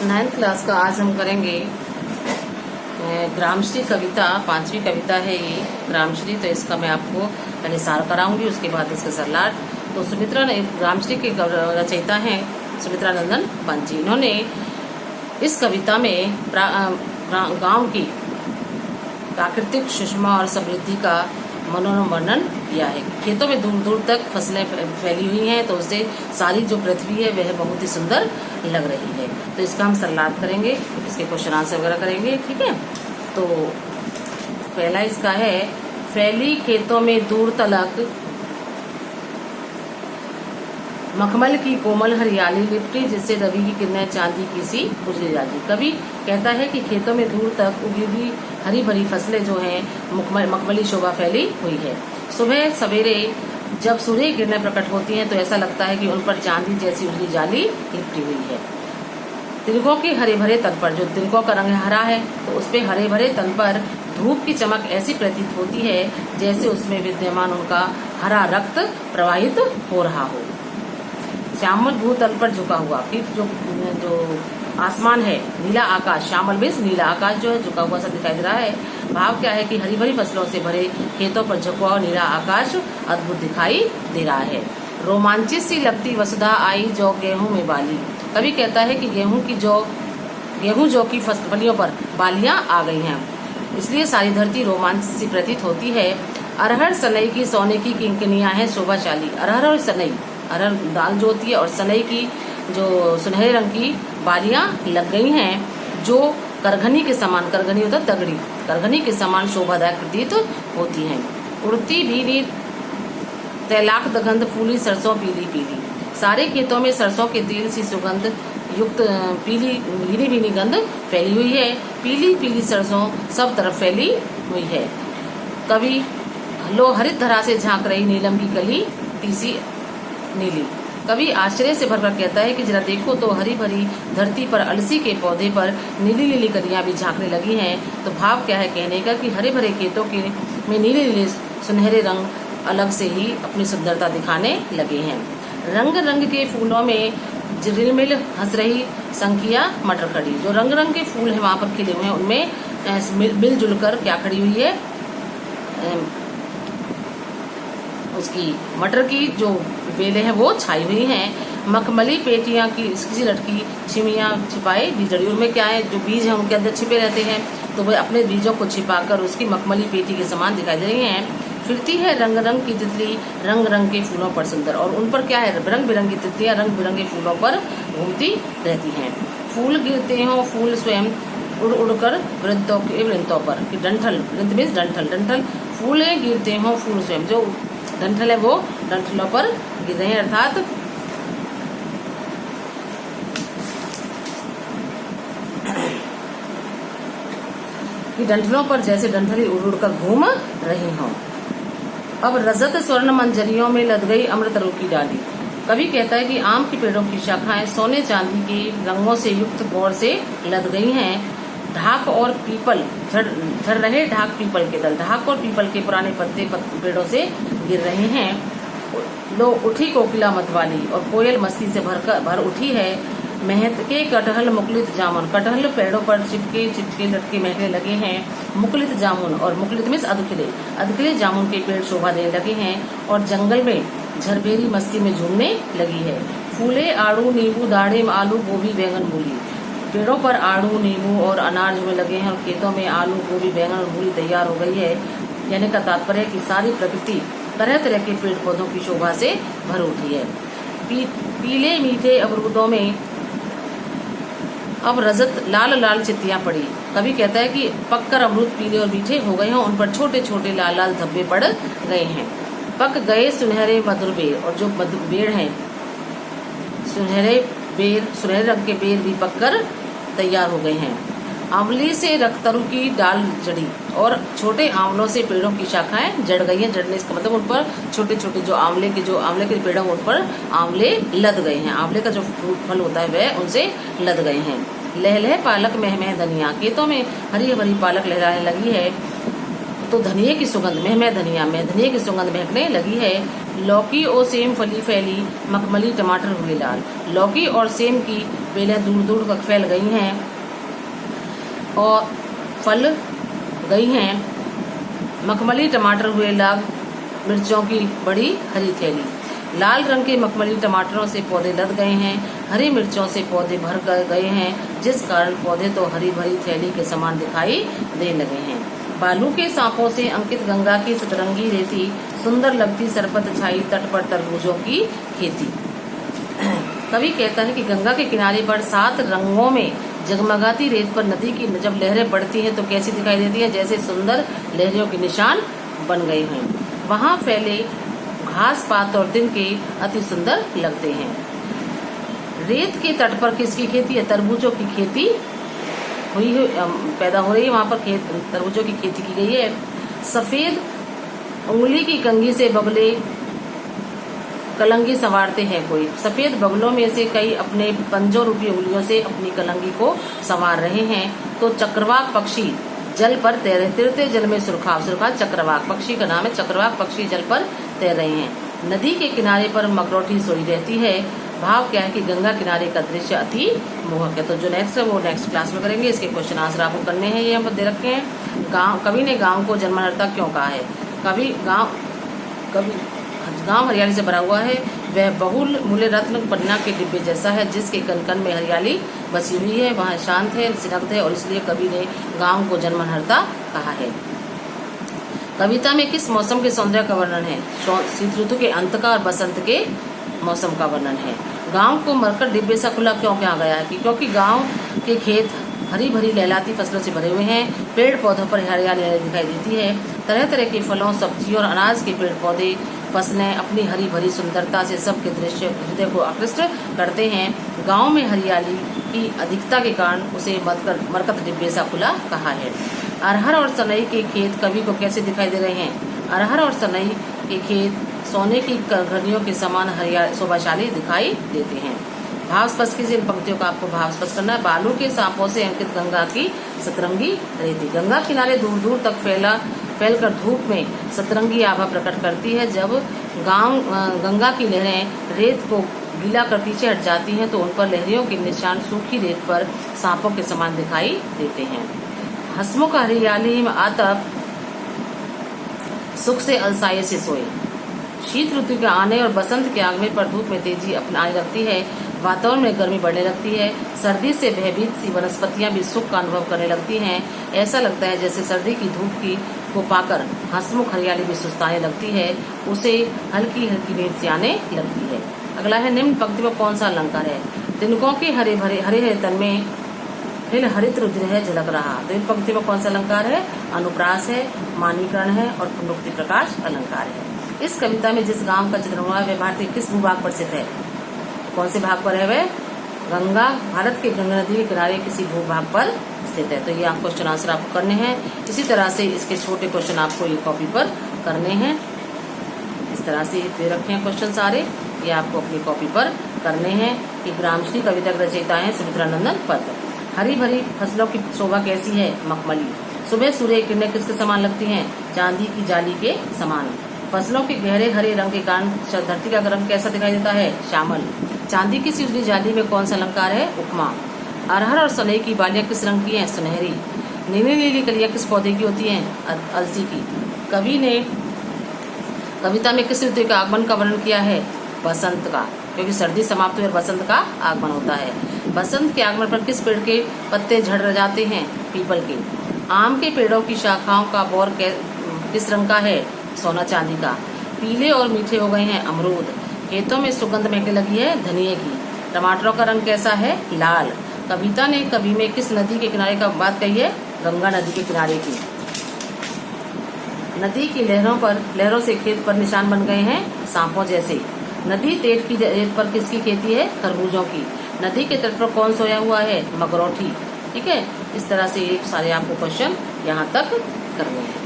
9th class का आज हम करेंगे ग्रामश्री कविता। 5वीं कविता है ये ग्रामश्री। तो इसका मैं आपको पहले सार कराऊंगी, उसके बाद इसका सरलाट। तो सुमित्रा ने ग्रामश्री के रचयिता हैं सुमित्रा नंदन पंत जी। इन्होंने इस कविता में गांव की प्राकृतिक सुषमा और समृद्धि का मनोरम वर्णन किया है। खेतों में दूर दूर तक फसलें फैली हुई हैं, तो उससे सारी जो पृथ्वी है वह बहुत ही सुंदर लग रही है। तो इसका हम सरलाट करेंगे, इसके क्वेश्चन आंसर वगैरह करेंगे, ठीक है। तो पहला इसका है, फैली खेतों में दूर तलक मखमल की कोमल हरियाली लिपटी, जिससे रवि की किरणें चांदी की सी उजली जाती। कवि कहता है कि खेतों में दूर तक उगी हुई हरी भरी फसलें जो हैं मखमली शोभा फैली हुई है। सुबह सवेरे जब सूर्य की किरणें प्रकट होती हैं तो ऐसा लगता है कि उन पर चांदी जैसी उजली जाली लिपटी हुई है। तिलकों के हरे भरे तन पर, जो तिलकों का रंग हरा है, तो उस पे हरे भरे तन पर धूप की चमक ऐसी प्रतीत होती है जैसे उसमें विद्यमान उनका हरा रक्त प्रवाहित हो रहा हो। श्यामल भूतल पर झुका हुआ, फिर जो आसमान है, नीला आकाश, श्यामल मीन्स नीला आकाश जो है झुका हुआ सा दिखाई दे रहा है। भाव क्या है कि हरी भरी फसलों से भरे खेतों पर झुका हुआ नीला आकाश अद्भुत दिखाई दे रहा है। रोमांचित सी लगती वसुधा आई जो गेहूं में बाली। कवि कहता है कि गेहूं जौ की फलियों पर बालियां आ गई हैं, इसलिए सारी धरती रोमांच सी प्रतीत होती है। अरहर सनई की सोने की किंकनियां हैं शोभाशाली। अरहर और सनई, अरहर दाल जो होती है, और सनई की जो सुनहरे रंग की बालियां लग गई हैं, जो करघनी के समान, करघनी होता है तगड़ी, करघनी के समान शोभादायक प्रतीत होती हैं। उड़ती भीनी तैलाक दगंध फूली सरसों पीली पीली। सारे खेतों में सरसों के तेल सी सुगंध युक्त पीली भीनी भीनी गंध फैली हुई है। पीली पीली सरसों सब तरफ फैली हुई है। कवि लो हरित धरा से झांक रही नीलम की कली तीसी नीली। कवि आश्चर्य से भरकर कहता है कि जरा देखो तो हरी भरी धरती पर अलसी के पौधे पर नीली नीली कलियां भी झांकने लगी हैं। तो भाव क्या है कहने का कि हरे भरे खेतों के में नीले नीले सुनहरे रंग अलग से ही अपनी सुंदरता दिखाने लगे हैं। रंग रंग के फूलों में झिलमिल हंस रही संखिया मटर खड़ी। जो रंग रंग के फूल है वहां पर खिले हुए हैं, उनमें मिलजुल कर क्या खड़ी हुई है, उसकी मटर की जो बेलें हैं वो छाई हुई हैं। मखमली पेटियां की इसकी लटकी छिमियां छिपाए बीजड़ियों में क्या है, जो बीज हैं उनके अंदर छिपे रहते हैं, तो वह अपने बीजों को छिपाकर उसकी मखमली पेटी के समान दिखाई दे रही हैं। फिरती है रंग रंग की तितली रंग रंग के फूलों पर सुंदर, और उन पर क्या है, रंग बिरंगी तितलियां रंग बिरंगे फूलों पर घूमती रहती हैं। फूल गिरते हों फूल स्वयं उड़ उड़कर वृंतों पर, डंठल, वृंत मीन्स डंठल, डंठल फूले गिरते हों फूल स्वयं, जो डंठल है वो डंठलों पर गिर रहे हैं, अर्थात कि डंठलों पर जैसे डंठली उड़ उड़कर घूम रही हों। अब रजत स्वर्ण मंजरियों में लद गई अमृतरू की डाली। कवि कहता है कि आम के पेड़ों की शाखाएं सोने चांदी के रंगों से युक्त गौर से लद गई हैं। ढाक और पीपल झड़ रहे, ढाक पीपल के दल, ढाक और पीपल के पुराने पत्ते पेड़ों से गिर रहे हैं। लो उठी कोकिला मतवाली, और कोयल मस्ती से भर उठी है। महक के कटहल मुकुलित जामुन, कटहल पेड़ों पर चिपके चिपके लटके महकने लगे हैं। मुकुलित जामुन, और मुकुलित मीन्स अधखिले, अधखिले जामुन के पेड़ शोभा देने लगे हैं, और जंगल में झरबेरी मस्ती में झूमने लगी है। फूले आड़ू नींबू दाड़े आलू गोभी बैंगन मूली। पेड़ों पर आड़ू नींबू और अनार में लगे हैं, और खेतों में आलू गोभी बैंगन और मूली तैयार हो गई है। कहने का तात्पर्य है कि सारी प्रकृति तरह तरह के पेड़ पौधों की शोभा से भर उठी है। पीले मीठे अमरूदों में अब रजत लाल लाल चित्तियां पड़ी। कवि कहता है कि पककर अमरूद पीले और मीठे हो गए हैं, उन पर छोटे छोटे लाल लाल धब्बे पड़ गए हैं। पक गए सुनहरे मधुर बेर, और जो बेर हैं सुनहरे रंग के बेर भी पककर तैयार हो गए हैं। आंवली से रक्तरू की डाल जड़ी, और छोटे आंवलों से पेड़ों की शाखाएं जड़ गई हैं। जड़ने इसका मतलब उन पर छोटे छोटे जो आंवले के पेड़ हैं उन पर आंवले लद गए हैं। आंवले का जो फ्रूट फल होता है वह उनसे लद गए हैं। लहलह पालक महमह धनिया, खेतों में हरी भरी पालक लहराने लगी है, तो धनिये की सुगंध, धनिये की सुगंध महकने लगी है। लौकी और सेम फली फैली, मखमली टमाटर हुए लाल। लौकी और सेम की बेलें दूर दूर तक फैल गई हैं और फल गई हैं, मखमली टमाटर हुए लाल, मिर्चों की बड़ी हरी थैली। लाल रंग के मखमली टमाटरों से पौधे लद गए हैं, हरी मिर्चों से पौधे भर गए हैं, जिस कारण पौधे तो हरी भरी थैली के समान दिखाई देने लगे हैं। बालू के सांपों से अंकित गंगा की सतरंगी रेती, सुंदर लगती सरपत छाई तट पर तरबूजों की खेती। कवि कहता है कि गंगा के किनारे पर 7 रंगों में जगमगाती रेत पर नदी की जब लहरें बढ़ती हैं तो कैसी दिखाई देती हैं, जैसे सुंदर लहरों के निशान बन गए हैं। वहां फैले घास पात और तिनके अति सुंदर लगते हैं। रेत के तट पर किसकी खेती है? तरबूजों की खेती पैदा हो रही है, वहां पर तरबूजों की खेती की गई है। सफेद उंगली की कंघी से बगले कलंगी संवारते हैं कोई। सफेद बगलों में से कई अपने पंजों रूपी उंगलियों से अपनी कलंगी को संवार रहे हैं। तो चक्रवाक पक्षी जल पर तैर, तिरते जल में सुरखाव, सुरखाव चक्रवाक पक्षी का नाम है। चक्रवाक पक्षी जल पर तैर रहे हैं। नदी के किनारे पर मगरौठी सोई रहती है। भाव क्या है कि गंगा किनारे का दृश्य अति मोहक है। तो जो नेक्स्ट है वो नेक्स्ट क्लास में करेंगे। इसके क्वेश्चन आंसर आपको करने हैं, ये हम दे रखे हैं। कवि ने गांव को जन्महर्ता क्यों कहा है? गांव हरियाली से भरा हुआ है। वह बहुल मूल्य रत्न पन्ना के डिब्बे जैसा है, जिसके कण कण में हरियाली बसी हुई है। वहाँ शांत है, स्निग्ध है, और इसलिए कवि ने गांव को जन्महर्ता कहा है। कविता में किस मौसम के सौंदर्य का वर्णन है? शीत ऋतु के अंत का और बसंत के मौसम का वर्णन है। गांव को मरकट डिब्बे सा खुला क्यों कहा गया है? क्योंकि गांव के खेत हरी भरी लहलाती फसलों से भरे हुए हैं। पेड़ पौधों पर हरियाली दिखाई देती है। तरह तरह के फलों, सब्जियों और अनाज के पेड़ पौधे, फसलें अपनी हरी भरी सुंदरता से सबके दृश्य हृदय को आकृष्ट करते हैं। गांव में हरियाली की अधिकता के कारण उसे मरकट डिब्बे सा खुला कहा है। अरहर और सनई के खेत कवि को कैसे दिखाई दे रहे हैं? अरहर और सनई के खेत सोने की घड़ियों के समान शोभाशाली दिखाई देते हैं। भाव स्पष्ट कीजिए। इन पंक्तियों का आपको भाव स्पष्ट करना है। बालू के सांपों से अंकित गंगा की सतरंगी रेती। गंगा किनारे दूर दूर तक फैलकर धूप में सतरंगी आभा प्रकट करती है। जब गंगा की लहरें रेत को गीला कर पीछे हट जाती हैं तो उन पर लहरियों के निशान सूखी रेत पर सांपों के समान दिखाई देते हैं। हंसमुख हरियाली में आतप सुख से अलसाए से सोए। शीत ऋतु के आने और बसंत के आगमन पर धूप में तेजी अपनाने लगती है। वातावरण में गर्मी बढ़ने लगती है। सर्दी से भयभीत सी वनस्पतियां भी सुख का अनुभव करने लगती हैं। ऐसा लगता है जैसे सर्दी की धूप को पाकर हंसमुख हरियाली भी सुस्ताने लगती है। उसे हल्की हल्की नींद सी आने लगती है। अगला है, निम्न पंक्ति में कौन सा अलंकार है? तिनकों के हरे हरे तन में हिल हरित रुद्र है झलक रहा। तो इन पंक्ति में कौन सा अलंकार है? अनुप्रास है, मानीकरण है और पुनरुक्ति प्रकाश अलंकार है। इस कविता में जिस गांव का चित्रण हुआ है वह भारत के किस भूभाग पर स्थित है? कौन से भाग पर है वह? गंगा, भारत के गंगा नदी के किनारे किसी भूभाग पर स्थित है। तो ये आप क्वेश्चन आंसर आपको करने हैं। इसी तरह से इसके छोटे क्वेश्चन आपको ये कॉपी पर करने हैं। इस तरह से दे रखे हैं क्वेश्चन सारे, ये आपको अपनी कॉपी पर करने हैं। कि ग्रामश्री कविता के रचयिता है सुमित्रा नंदन पत। हरी भरी फसलों की शोभा कैसी है? मखमली। सुबह सूर्य की किरणें किसके समान लगती हैं? चांदी की जाली के समान। फसलों के गहरे हरे रंग के कारण धरती का रंग कैसा दिखाई देता है? श्यामल। चांदी की सिवली जाली में कौन सा अलंकार है? उपमा। अरहर और सनई की बालियां किस रंग की हैं? सुनहरी। नीली नीली कलियां किस पौधे की होती हैं? अलसी की। कवि ने कविता में किस ऋतु के आगमन का वर्णन किया है? बसंत का, क्योंकि सर्दी समाप्त हुई और बसंत का आगमन होता है। बसंत के आगमन पर किस पेड़ के पत्ते झड़ जाते हैं? पीपल के। आम के पेड़ों की शाखाओं का बौर किस रंग का है? सोना चांदी का। पीले और मीठे हो गए हैं अमरूद। खेतों में सुगंध महकने लगी है धनिये की। टमाटरों का रंग कैसा है? लाल। कविता ने कवि में किस नदी के किनारे का बात कही है? गंगा नदी के किनारे की। नदी की लहरों से खेत पर निशान बन गए हैं सांपों जैसे। नदी तट की रेत पर किसकी खेती है? खरबूजों की। नदी के तट पर कौन सोया हुआ है? मगरौठी। ठीक है, इस तरह से ये सारे आपको क्वेश्चन यहाँ तक करने हैं।